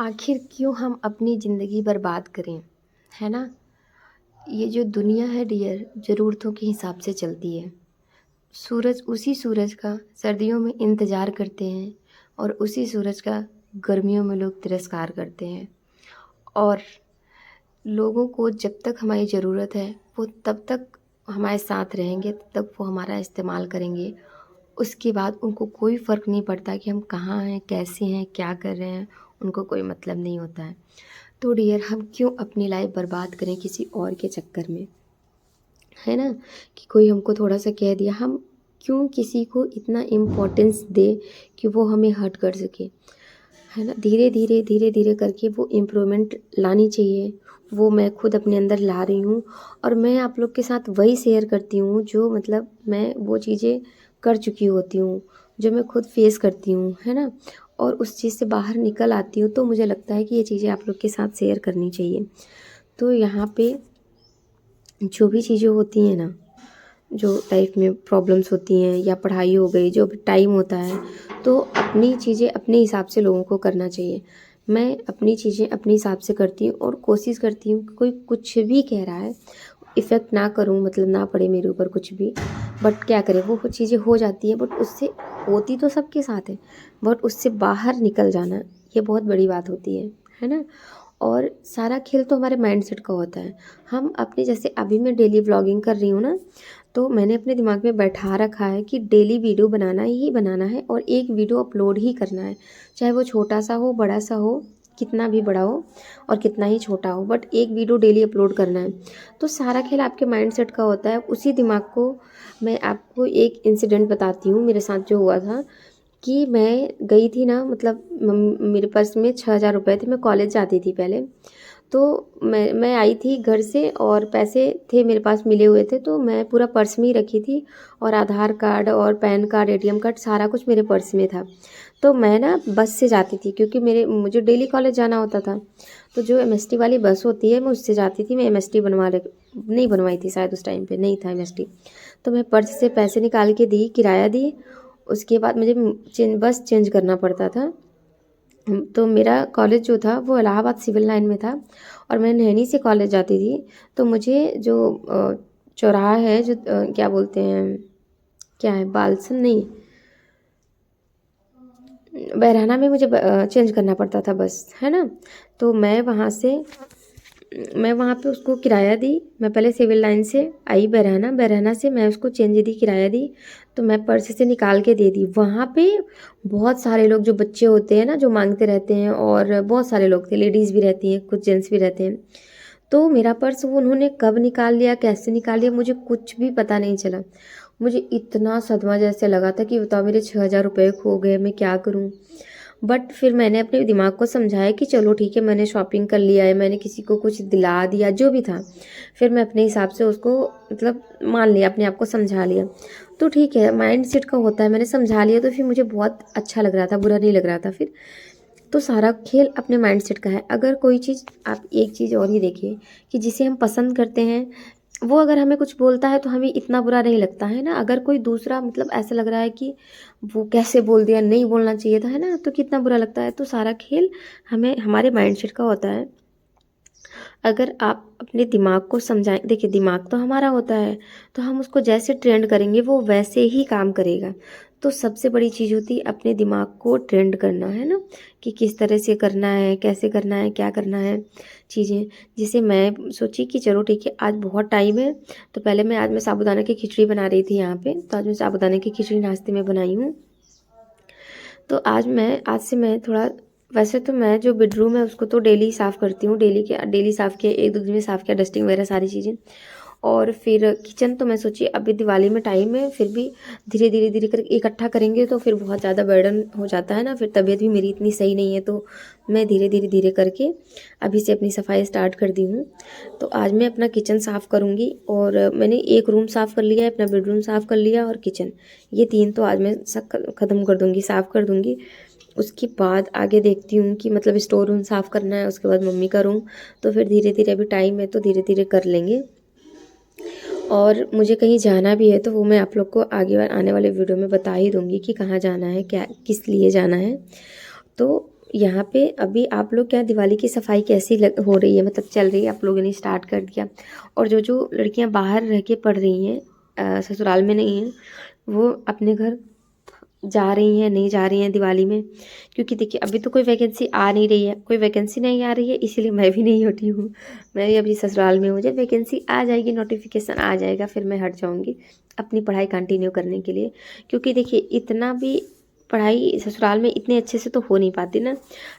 आखिर क्यों हम अपनी ज़िंदगी बर्बाद करें, है ना? ये जो दुनिया है डियर, ज़रूरतों के हिसाब से चलती है। उसी सूरज का सर्दियों में इंतज़ार करते हैं और उसी सूरज का गर्मियों में लोग तिरस्कार करते हैं। और लोगों को जब तक हमारी ज़रूरत है, वो तब तक हमारे साथ रहेंगे, तब तक वो हमारा इस्तेमाल करेंगे। उसके बाद उनको कोई फ़र्क नहीं पड़ता कि हम कहाँ हैं, कैसे हैं, क्या कर रहे हैं, उनको कोई मतलब नहीं होता है। तो डियर, हम क्यों अपनी लाइफ बर्बाद करें किसी और के चक्कर में, है ना? कि कोई हमको थोड़ा सा कह दिया, हम क्यों किसी को इतना इम्पोर्टेंस दे कि वो हमें हर्ट कर सके, है ना? धीरे धीरे करके वो इम्प्रूवमेंट लानी चाहिए। वो मैं खुद अपने अंदर ला रही हूँ और मैं आप लोग के साथ वही शेयर करती हूँ जो मतलब मैं वो चीज़ें कर चुकी होती हूँ, जो मैं खुद फेस करती हूँ, है ना? और उस चीज़ से बाहर निकल आती हूँ, तो मुझे लगता है कि ये चीज़ें आप लोग के साथ शेयर करनी चाहिए। तो यहाँ पे जो भी चीज़ें होती हैं ना, जो लाइफ में प्रॉब्लम्स होती हैं या पढ़ाई हो गई, जो भी टाइम होता है, तो अपनी चीज़ें अपने हिसाब से लोगों को करना चाहिए। मैं अपनी चीज़ें अपने हिसाब से करती हूँ और कोशिश करती हूँ कि कोई कुछ भी कह रहा है, इफ़ेक्ट ना करूँ, मतलब ना पड़े मेरे ऊपर कुछ भी। बट क्या करें, वो चीज़ें हो जाती हैं, बट उससे होती तो सबके साथ है, बट उससे बाहर निकल जाना, ये बहुत बड़ी बात होती है ना? और सारा खेल तो हमारे माइंडसेट का होता है। हम अपने, जैसे अभी मैं डेली व्लॉगिंग कर रही हूँ ना, तो मैंने अपने दिमाग में बैठा रखा है कि डेली वीडियो बनाना ही बनाना है और एक वीडियो अपलोड ही करना है। चाहे वो छोटा सा हो, बड़ा सा हो, कितना भी बड़ा हो और कितना ही छोटा हो, बट एक वीडियो डेली अपलोड करना है। तो सारा खेल आपके माइंडसेट का होता है। उसी दिमाग को मैं आपको एक इंसिडेंट बताती हूँ, मेरे साथ जो हुआ था। कि मैं गई थी ना, मतलब मेरे पर्स में 6,000 रुपये थे, मैं कॉलेज जाती थी पहले। तो मैं आई थी घर से और पैसे थे मेरे पास, मिले हुए थे, तो मैं पूरा पर्स में ही रखी थी और आधार कार्ड और पैन कार्ड, एटीएम कार्ड, सारा कुछ मेरे पर्स में था। तो मैं ना बस से जाती थी क्योंकि मुझे डेली कॉलेज जाना होता था। तो जो एमएसटी वाली बस होती है, मैं उससे जाती थी। मैं एमएसटी नहीं बनवाई थी शायद, उस टाइम पे नहीं था एमएसटी। तो मैं पर्स से पैसे निकाल के दी, किराया दी। उसके बाद मुझे बस चेंज करना पड़ता था। तो मेरा कॉलेज जो था वो इलाहाबाद सिविल लाइन में था और मैं नैनी से कॉलेज जाती थी। तो मुझे जो चौराहा है, जो क्या बोलते हैं, क्या है, बालसन नहीं, बहराना में मुझे चेंज करना पड़ता था बस, है ना? तो मैं वहाँ पे उसको किराया दी। मैं पहले सिविल लाइन से आई बहराना, बहराना से मैं उसको चेंज दी, किराया दी। तो मैं पर्स से निकाल के दे दी। वहाँ पे बहुत सारे लोग, जो बच्चे होते हैं ना, जो मांगते रहते हैं, और बहुत सारे लोग थे, लेडीज़ भी रहती हैं, कुछ जेंट्स भी रहते हैं। तो मेरा पर्स वो उन्होंने कब निकाल लिया, कैसे निकाल लिया, मुझे कुछ भी पता नहीं चला। मुझे इतना सदमा जैसे लगा था कि बताओ, मेरे 6,000 रुपये खो गए, मैं क्या करूँ? बट फिर मैंने अपने दिमाग को समझाया कि चलो ठीक है, मैंने शॉपिंग कर लिया है, मैंने किसी को कुछ दिला दिया, जो भी था। फिर मैं अपने हिसाब से उसको, मतलब मान लिया, अपने आप को समझा लिया। तो ठीक है, माइंड सेट का होता है, मैंने समझा लिया, तो फिर मुझे बहुत अच्छा लग रहा था, बुरा नहीं लग रहा था फिर। तो सारा खेल अपने माइंडसेट का है। अगर कोई चीज़, आप एक चीज़ और ही देखिए कि जिसे हम पसंद करते हैं, वो अगर हमें कुछ बोलता है तो हमें इतना बुरा नहीं लगता है ना। अगर कोई दूसरा, मतलब ऐसा लग रहा है कि वो कैसे बोल दिया, नहीं बोलना चाहिए था, है ना, तो कितना बुरा लगता है। तो सारा खेल हमें हमारे माइंडसेट का होता है। अगर आप अपने दिमाग को समझाएं, देखिए दिमाग तो हमारा होता है, तो हम उसको जैसे ट्रेंड करेंगे वो वैसे ही काम करेगा। तो सबसे बड़ी चीज़ होती है अपने दिमाग को ट्रेंड करना, है ना, कि किस तरह से करना है, कैसे करना है, क्या करना है चीज़ें। जिसे मैं सोची कि चलो ठीक है, आज बहुत टाइम है, तो पहले आज मैं साबूदाना की खिचड़ी बना रही थी यहाँ पे, तो आज मैं साबूदाना की खिचड़ी नाश्ते में बनाई हूँ। तो आज से मैं थोड़ा, वैसे तो मैं जो बेडरूम है उसको तो डेली साफ़ करती हूँ, डेली साफ़ किया, 1-2 दिन में साफ़ किया, डस्टिंग वगैरह सारी चीज़ें। और फिर किचन तो मैं सोची अभी दिवाली में टाइम है, फिर भी धीरे धीरे करके इकट्ठा करेंगे तो फिर बहुत ज़्यादा बर्डन हो जाता है ना, फिर तबीयत भी मेरी इतनी सही नहीं है, तो मैं धीरे करके अभी से अपनी सफाई स्टार्ट कर दी हूँ। तो आज मैं अपना किचन साफ़ करूँगी और मैंने एक रूम साफ़ कर लिया है, अपना बेडरूम साफ़ कर लिया और किचन, ये 3 तो आज मैं सब ख़त्म कर दूँगी, साफ़ कर दूँगी। उसके बाद आगे देखती हूँ कि मतलब स्टोर रूम साफ़ करना है, उसके बाद मम्मी का रूम, तो फिर धीरे धीरे अभी टाइम है तो धीरे धीरे कर लेंगे। और मुझे कहीं जाना भी है तो वो मैं आप लोग को आने वाले वीडियो में बता ही दूँगी कि कहाँ जाना है, क्या किस लिए जाना है। तो यहाँ पे अभी आप लोग क्या दिवाली की सफाई कैसी हो रही है, मतलब चल रही है, आप लोगों ने स्टार्ट कर दिया? और जो जो लड़कियाँ बाहर रह के पढ़ रही हैं, ससुराल में नहीं हैं, वो अपने घर जा रही हैं नहीं जा रही हैं दिवाली में? क्योंकि देखिए अभी तो कोई वैकेंसी आ नहीं रही है, कोई वैकेंसी नहीं आ रही है, इसीलिए मैं भी नहीं हटी हूँ। मैं भी अभी ससुराल में हूँ, जब वैकेंसी आ जाएगी, नोटिफिकेशन आ जाएगा, फिर मैं हट जाऊँगी अपनी पढ़ाई कंटिन्यू करने के लिए। क्योंकि देखिए इतना भी पढ़ाई ससुराल में इतने अच्छे से तो हो नहीं पाती ना।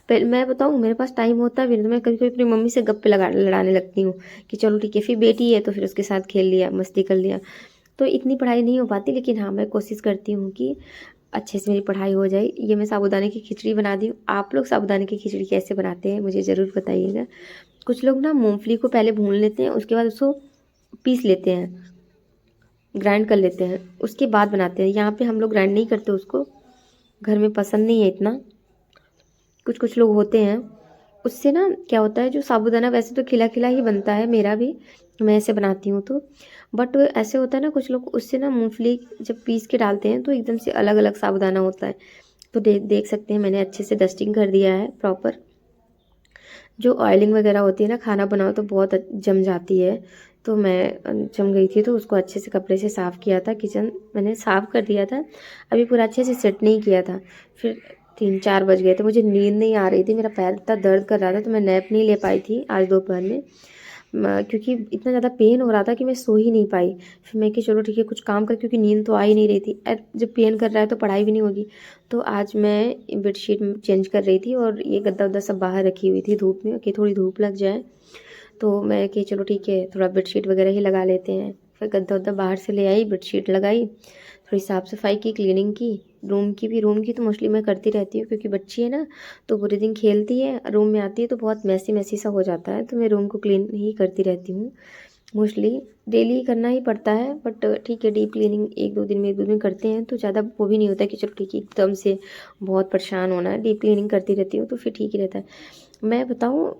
पहले मैं बताऊँ, मेरे पास टाइम होता भी नहीं तो मैं कभी कभी अपनी मम्मी से गप्पे लड़ाने लगती हूँ कि चलो ठीक है, फिर बेटी है तो फिर उसके साथ खेल लिया, मस्ती कर लिया। तो इतनी पढ़ाई नहीं हो पाती, लेकिन हाँ मैं कोशिश करती हूँ कि अच्छे से मेरी पढ़ाई हो जाए। ये मैं साबूदाने की खिचड़ी बना दी हूँ। आप लोग साबूदाने की खिचड़ी कैसे बनाते हैं मुझे ज़रूर बताइएगा। कुछ लोग ना मूंगफली को पहले भून लेते हैं, उसके बाद उसको पीस लेते हैं, ग्राइंड कर लेते हैं, उसके बाद बनाते हैं। यहाँ पे हम लोग ग्राइंड नहीं करते उसको, घर में पसंद नहीं है इतना। कुछ कुछ लोग होते हैं, उससे ना क्या होता है, जो साबूदाना वैसे तो खिला खिला ही बनता है, मेरा भी, मैं ऐसे बनाती हूँ तो। बट ऐसे होता है ना, कुछ लोग उससे ना मूंगफली जब पीस के डालते हैं तो एकदम से अलग अलग साबूदाना होता है। तो देख सकते हैं मैंने अच्छे से डस्टिंग कर दिया है प्रॉपर। जो ऑयलिंग वगैरह होती है ना, खाना बनाओ तो बहुत जम जाती है, तो मैं जम गई थी तो उसको अच्छे से कपड़े से साफ़ किया था। किचन मैंने साफ़ कर दिया था, अभी पूरा अच्छे से सेट नहीं किया था। फिर 3-4 बज गए थे, मुझे नींद नहीं आ रही थी, मेरा पैर इतना दर्द कर रहा था, तो मैं नैप नहीं ले पाई थी आज दोपहर में। क्योंकि इतना ज़्यादा पेन हो रहा था कि मैं सो ही नहीं पाई। फिर मैं कि चलो ठीक है कुछ काम कर, क्योंकि नींद तो आ ही नहीं रही थी। जब पेन कर रहा है तो पढ़ाई भी नहीं होगी। तो आज मैं बेडशीट चेंज कर रही थी और ये गद्दा वद्दा सब बाहर रखी हुई थी धूप में, कि थोड़ी धूप लग जाए। तो मैं कि चलो ठीक है थोड़ा बेडशीट वगैरह ही लगा लेते हैं। फिर गद्दा वद्दा बाहर से ले आई, बेडशीट लगाई, थोड़ी साफ़ सफाई की, क्लीनिंग की, रूम की तो मोस्टली मैं करती रहती हूँ, क्योंकि बच्ची है ना, तो पूरे दिन खेलती है, रूम में आती है तो बहुत मैसी मैसी सा हो जाता है, तो मैं रूम को क्लीन ही करती रहती हूँ। मोस्टली डेली करना ही पड़ता है, बट ठीक है डीप क्लीनिंग 1-2 दिन करते हैं तो ज़्यादा वो भी नहीं होता कि चलो ठीक है एकदम से बहुत परेशान होना है। डीप क्लीनिंग करती रहती हूँ तो फिर ठीक ही रहता है। मैं बताऊँ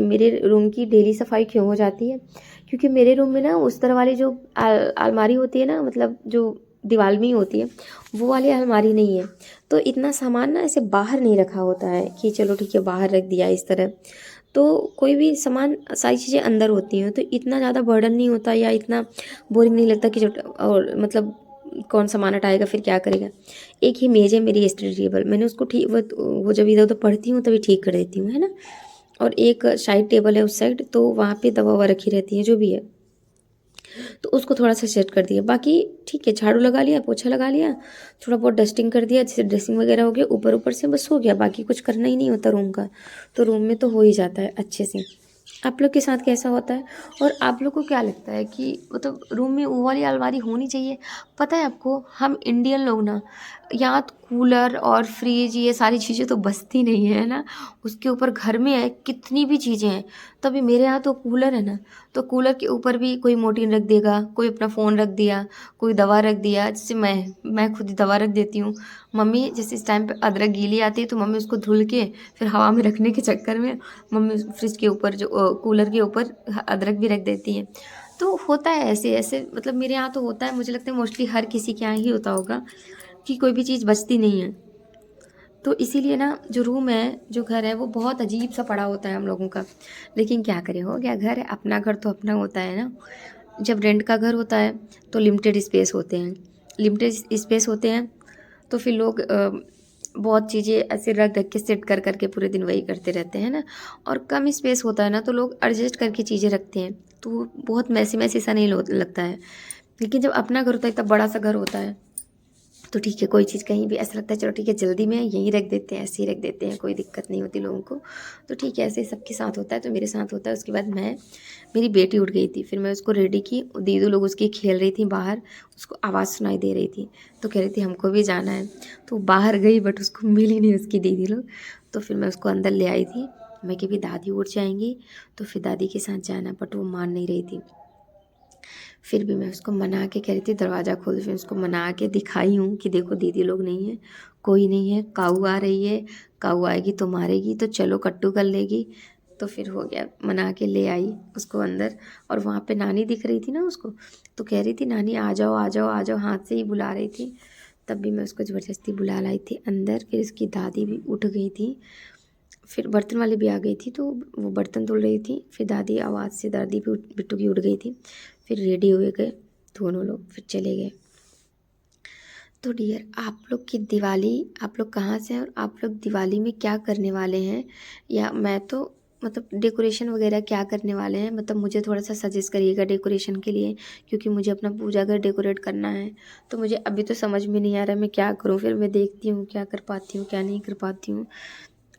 मेरे रूम की डेली सफाई क्यों हो जाती है? क्योंकि मेरे रूम में ना उस तरह वाली जो अलमारी होती है ना, मतलब जो दीवार में ही होती है, वो वाली अलमारी नहीं है। तो इतना सामान ना ऐसे बाहर नहीं रखा होता है कि चलो ठीक है बाहर रख दिया इस तरह। तो कोई भी सामान, सारी चीज़ें अंदर होती हैं तो इतना ज़्यादा बर्डन नहीं होता, या इतना बोरिंग नहीं लगता कि जो, और मतलब कौन सामान हटाएगा फिर क्या करेगा। एक ही मेज़ है मेरी स्टडी टेबल, मैंने उसको ठीक वो जब इधर उधर पढ़ती हूँ तभी ठीक कर देती हूँ, है ना। और एक साइड टेबल है उस साइड, तो वहाँ पे दवा ववा रखी रहती है जो भी है, तो उसको थोड़ा सा सेट कर दिया। बाकी ठीक है, झाड़ू लगा लिया, पोछा लगा लिया, थोड़ा बहुत डस्टिंग कर दिया, जैसे ड्रेसिंग वगैरह हो गया ऊपर ऊपर से, बस हो गया। बाकी कुछ करना ही नहीं होता रूम का, तो रूम में तो हो ही जाता है अच्छे से। आप लोग के साथ कैसा होता है? और आप लोग को क्या लगता है कि मतलब रूम में वो वाली अलमारी होनी चाहिए? पता है आपको, हम इंडियन लोग ना, यहाँ तो कूलर और फ्रिज ये सारी चीज़ें तो बसती नहीं है ना, उसके ऊपर घर में है कितनी भी चीज़ें हैं। तभी मेरे यहाँ तो कूलर है ना, तो कूलर के ऊपर भी कोई मोर्टीन रख देगा, कोई अपना फ़ोन रख दिया, कोई दवा रख दिया। जैसे मैं खुद ही दवा रख देती हूँ। मम्मी जैसे इस टाइम पे अदरक गीली आती है तो मम्मी उसको धुल के फिर हवा में रखने के चक्कर में मम्मी फ्रिज के ऊपर जो कूलर के ऊपर अदरक भी रख देती है। तो होता है ऐसे ऐसे, मतलब मेरे यहाँ तो होता है, मुझे लगता है मोस्टली हर किसी के यहाँ ही होता होगा कि कोई भी चीज़ बचती नहीं है। तो इसीलिए ना जो रूम है, जो घर है, वो बहुत अजीब सा पड़ा होता है हम लोगों का। लेकिन क्या करें, हो गया घर है, अपना घर तो अपना होता है ना। जब रेंट का घर होता है तो लिमिटेड स्पेस होते हैं, लिमिटेड स्पेस होते हैं, तो फिर लोग बहुत चीज़ें ऐसे रख रख के सेट कर करके पूरे दिन वही करते रहते हैं ना। और कम स्पेस होता है ना तो लोग एडजस्ट करके चीज़ें रखते हैं, तो बहुत मैसी मैसी सा नहीं लगता है। लेकिन जब अपना घर होता है, इतना बड़ा सा घर होता है, तो ठीक है कोई चीज़ कहीं भी ऐसा लगता है चलो ठीक है जल्दी में यहीं रख देते हैं, ऐसे ही रख देते हैं, कोई दिक्कत नहीं होती लोगों को। तो ठीक है, ऐसे ही सबके साथ होता है, तो मेरे साथ होता है। उसके बाद मेरी बेटी उठ गई थी, फिर मैं उसको रेडी की, दीदू लोग उसकी खेल रही थी बाहर, उसको आवाज़ सुनाई दे रही थी, तो कह रही थी हमको भी जाना है। तो बाहर गई बट उसको मिली नहीं उसकी दीदी लोग, तो फिर मैं उसको अंदर ले आई थी। मैं कि भी दादी उठ जाएंगी तो फिर दादी के साथ जाना, बट वो मान नहीं रही थी। फिर भी मैं उसको मना के कह रही थी दरवाज़ा खोल, फिर उसको मना के दिखाई हूँ कि देखो दीदी लोग नहीं है, कोई नहीं है, काऊ आ रही है, काऊ आएगी तो मारेगी, तो चलो कट्टू कर लेगी। तो फिर हो गया, मना के ले आई उसको अंदर। और वहाँ पे नानी दिख रही थी ना उसको, तो कह रही थी नानी आ जाओ आ जाओ आ जाओ, हाथ से ही बुला रही थी। तब भी मैं उसको ज़बरदस्ती बुला लाई थी अंदर। फिर उसकी दादी भी उठ गई थी, फिर बर्तन वाली भी आ गई थी, तो वो बर्तन धुल रही थी। फिर दादी आवाज़ से दादी भी बिट्टू की उठ गई थी। फिर रेडी हुए गए दोनों लोग, फिर चले गए। तो डियर, आप लोग की दिवाली, आप लोग कहाँ से हैं और आप लोग दिवाली में क्या करने वाले हैं, या मैं तो मतलब डेकोरेशन वगैरह क्या करने वाले हैं, मतलब मुझे थोड़ा सा सजेस्ट करिएगा डेकोरेशन के लिए, क्योंकि मुझे अपना पूजा घर डेकोरेट करना है। तो मुझे अभी तो समझ में नहीं आ रहा मैं क्या करूँ, फिर मैं देखती हूँ क्या कर पाती हूँ क्या नहीं कर पाती हूँ।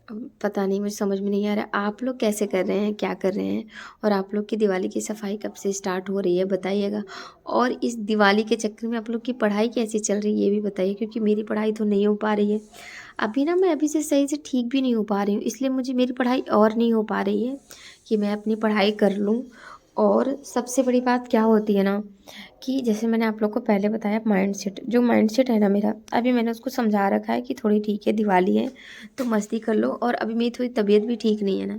अब पता नहीं, मुझे समझ में नहीं आ रहा आप लोग कैसे कर रहे हैं, क्या कर रहे हैं, और आप लोग की दिवाली की सफाई कब से स्टार्ट हो रही है बताइएगा। और इस दिवाली के चक्कर में आप लोग की पढ़ाई कैसी चल रही है ये भी बताइए, क्योंकि मेरी पढ़ाई तो नहीं हो पा रही है अभी ना। मैं अभी से सही से ठीक भी नहीं हो पा रही हूँ, इसलिए मुझे मेरी पढ़ाई और नहीं हो पा रही है कि मैं अपनी पढ़ाई कर लूँ। और सबसे बड़ी बात क्या होती है ना, कि जैसे मैंने आप लोग को पहले बताया, माइंडसेट, जो माइंडसेट है ना मेरा, अभी मैंने उसको समझा रखा है कि थोड़ी ठीक है दिवाली है तो मस्ती कर लो, और अभी मेरी थोड़ी तबीयत भी ठीक नहीं है ना,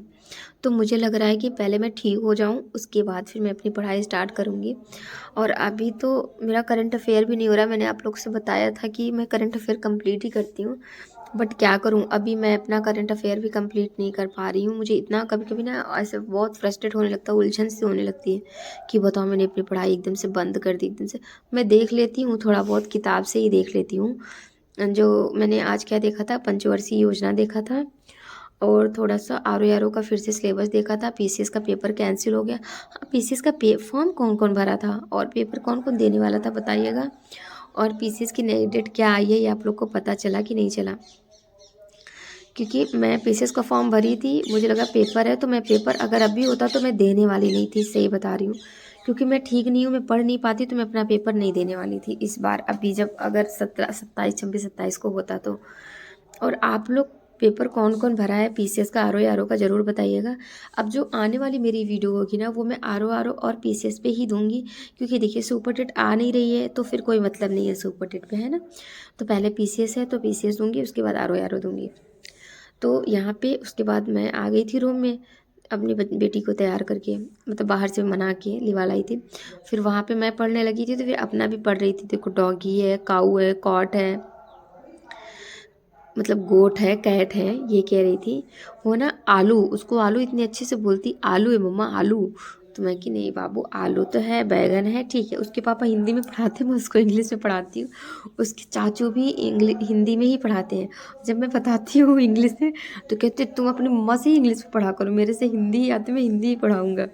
तो मुझे लग रहा है कि पहले मैं ठीक हो जाऊं, उसके बाद फिर मैं अपनी पढ़ाई स्टार्ट करूंगी। और अभी तो मेरा करंट अफेयर भी नहीं हो रहा। मैंने आप लोग से बताया था कि मैं करंट अफेयर कंप्लीट ही करती हूँ, बट क्या करूं, अभी मैं अपना करंट अफेयर भी कंप्लीट नहीं कर पा रही हूँ। मुझे इतना कभी कभी ना ऐसे बहुत फ्रस्ट्रेट होने लगता है, उलझन सी होने लगती है कि बताओ मैंने अपनी पढ़ाई एकदम से बंद कर दी एकदम से। मैं देख लेती हूँ थोड़ा बहुत, किताब से ही देख लेती हूँ। जो मैंने आज क्या देखा था, पंचवर्षीय योजना देखा था, और थोड़ा सा आर का फिर से सिलेबस देखा था। पीसीएस का पेपर कैंसिल हो गया। हाँ, पीसीएस का फॉर्म कौन कौन भरा था और पेपर कौन कौन देने वाला था बताइएगा। और पीसीएस की नई डेट क्या आई है ये आप लोग को पता चला कि नहीं चला, क्योंकि मैं पीसीएस का फॉर्म भरी थी, मुझे लगा पेपर है, तो मैं पेपर अगर अभी होता तो मैं देने वाली नहीं थी, सही बता रही हूँ। क्योंकि मैं ठीक नहीं हूँ, मैं पढ़ नहीं पाती, तो मैं अपना पेपर नहीं देने वाली थी इस बार, अभी जब अगर 27 को होता तो। और आप लोग पेपर कौन कौन भरा है पीसीएस का, आर ओ का ज़रूर बताइएगा। अब जो आने वाली मेरी वीडियो होगी ना, वो मैं आर ओ और पीसीएस पे ही दूंगी, क्योंकि देखिए सुपर टेट आ नहीं रही है तो फिर कोई मतलब नहीं है सुपर टेट पे, है ना। तो पहले पीसीएस है तो पीसीएस दूंगी, उसके बाद आर ओ दूंगी। तो यहाँ पे उसके बाद मैं आ गई थी रूम में, अपनी बेटी को तैयार करके, मतलब बाहर से मना के लिवा लाई थी। फिर वहाँ पे मैं पढ़ने लगी थी, तो फिर अपना भी पढ़ रही थी। देखो डॉगी है, काऊ है, कॉट है, मतलब गोट है, कैट है, ये कह रही थी। वो ना आलू, उसको आलू इतने अच्छे से बोलती, आलू है मम्मा आलू। तो मैं कि नहीं बाबू, आलू तो है, बैगन है, ठीक है। उसके पापा हिंदी में पढ़ाते हैं, मैं उसको इंग्लिश में पढ़ाती हूँ। उसके चाचू भी हिंदी में ही पढ़ाते हैं। जब मैं बताती हूँ इंग्लिश में, तो कहते तुम अपनी मम्मा से ही इंग्लिश में पढ़ा करो, मेरे से हिंदी ही आती, मैं हिंदी ही पढ़ाऊँगा।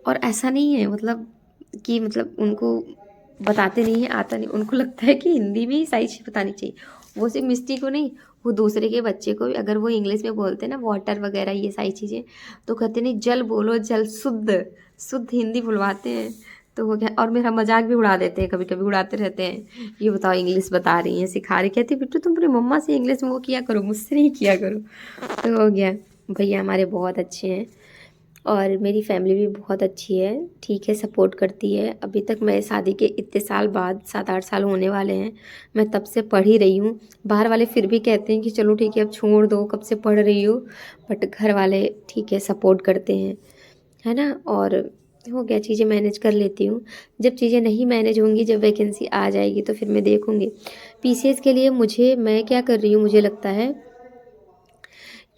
और ऐसा नहीं है मतलब कि मतलब उनको बताते नहीं है, आता नहीं, उनको लगता है कि हिंदी में ही सारी चीज़ बतानी चाहिए। वो सिर्फ मिस्टी को नहीं, वो दूसरे के बच्चे को भी अगर वो इंग्लिश में बोलते हैं ना, वाटर वगैरह ये सारी चीज़ें, तो कहते नहीं जल बोलो, जल शुद्ध शुद्ध हिंदी बुलवाते हैं। तो वो क्या, और मेरा मजाक भी उड़ा देते हैं, कभी कभी उड़ाते रहते हैं, ये बताओ इंग्लिश बता रही हैं, सिखा रही, कहती बिट्टू तुम अपनी मम्मा से इंग्लिश में वो किया करो, मुझसे नहीं किया करो। तो हो गया। भैया हमारे बहुत अच्छे हैं, और मेरी फैमिली भी बहुत अच्छी है, ठीक है, सपोर्ट करती है। अभी तक मैं शादी के इतने साल बाद, 7-8 साल होने वाले हैं, मैं तब से पढ़ ही रही हूँ। बाहर वाले फिर भी कहते हैं कि चलो ठीक है अब छोड़ दो, कब से पढ़ रही हो, बट घर वाले ठीक है सपोर्ट करते हैं, है ना। और हो गया, चीज़ें मैनेज कर लेती हूँ। जब चीज़ें नहीं मैनेज होंगी, जब वैकेंसी आ जाएगी तो फिर मैं देखूँगी। पीसीएस के लिए मैं क्या कर रही हूँ, मुझे लगता है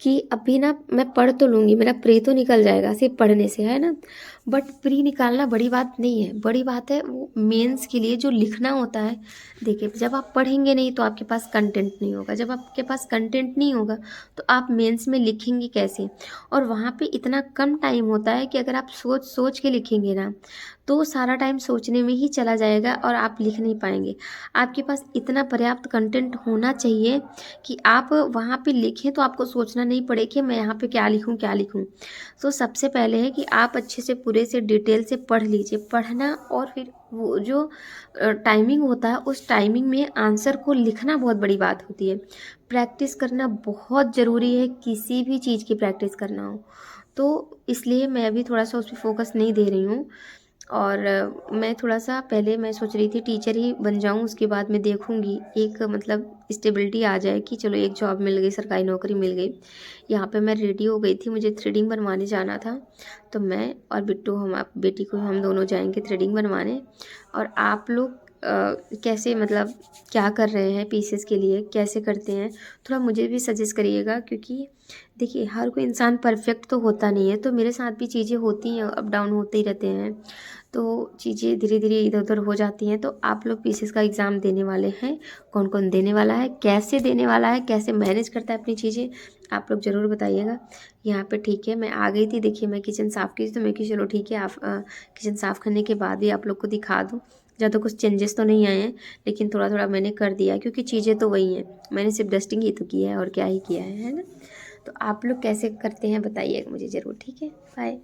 कि अभी ना मैं पढ़ तो लूँगी, मेरा प्री तो निकल जाएगा सिर्फ पढ़ने से, है ना। बट प्री निकालना बड़ी बात नहीं है, बड़ी बात है वो मेंस के लिए जो लिखना होता है। देखिए जब आप पढ़ेंगे नहीं तो आपके पास कंटेंट नहीं होगा, जब आपके पास कंटेंट नहीं होगा तो आप मेंस में लिखेंगे कैसे। और वहाँ पे इतना कम टाइम होता है कि अगर आप सोच सोच के लिखेंगे ना, तो सारा टाइम सोचने में ही चला जाएगा और आप लिख नहीं पाएंगे। आपके पास इतना पर्याप्त कंटेंट होना चाहिए कि आप वहाँ पे लिखें तो आपको सोचना नहीं पड़े कि मैं यहाँ पे क्या लिखूँ क्या लिखूँ। तो सबसे पहले है कि आप अच्छे से पूरे से डिटेल से पढ़ लीजिए, पढ़ना, और फिर वो जो टाइमिंग होता है उस टाइमिंग में आंसर को लिखना बहुत बड़ी बात होती है। प्रैक्टिस करना बहुत ज़रूरी है, किसी भी चीज़ की प्रैक्टिस करना हो तो, इसलिए मैं अभी थोड़ा सा उस पर फोकस नहीं दे रही हूँ। और मैं थोड़ा सा पहले मैं सोच रही थी टीचर ही बन जाऊं, उसके बाद मैं देखूंगी एक मतलब स्टेबिलिटी आ जाए कि चलो एक जॉब मिल गई, सरकारी नौकरी मिल गई। यहाँ पे मैं रेडी हो गई थी, मुझे थ्रेडिंग बनवाने जाना था, तो मैं और बिट्टू, हम आप बेटी को, हम दोनों जाएंगे थ्रेडिंग बनवाने। और आप लोग कैसे मतलब क्या कर रहे हैं पीसेस के लिए, कैसे करते हैं, थोड़ा मुझे भी सजेस्ट करिएगा। क्योंकि देखिए हर कोई इंसान परफेक्ट तो होता नहीं है, तो मेरे साथ भी चीज़ें होती हैं, अप डाउन होते ही रहते हैं, तो चीज़ें धीरे धीरे इधर उधर हो जाती हैं। तो आप लोग पीसेस का एग्ज़ाम देने वाले हैं, कौन कौन देने वाला है, कैसे देने वाला है, कैसे मैनेज करता है अपनी चीज़ें, आप लोग ज़रूर बताइएगा। यहाँ पे ठीक है, मैं आ गई थी, देखिए मैं किचन साफ़ की थी, तो मैं कि चलो ठीक है, आप किचन साफ़ करने के बाद भी आप लोग को दिखा दूँ। ज़्यादा कुछ चेंजेस तो नहीं आए हैं, लेकिन थोड़ा थोड़ा मैंने कर दिया है, क्योंकि चीज़ें तो वही हैं, मैंने सिर्फ डस्टिंग ही तो की है और क्या ही किया है ना। तो आप लोग कैसे करते हैं बताइएगा मुझे ज़रूर, ठीक है। बाय।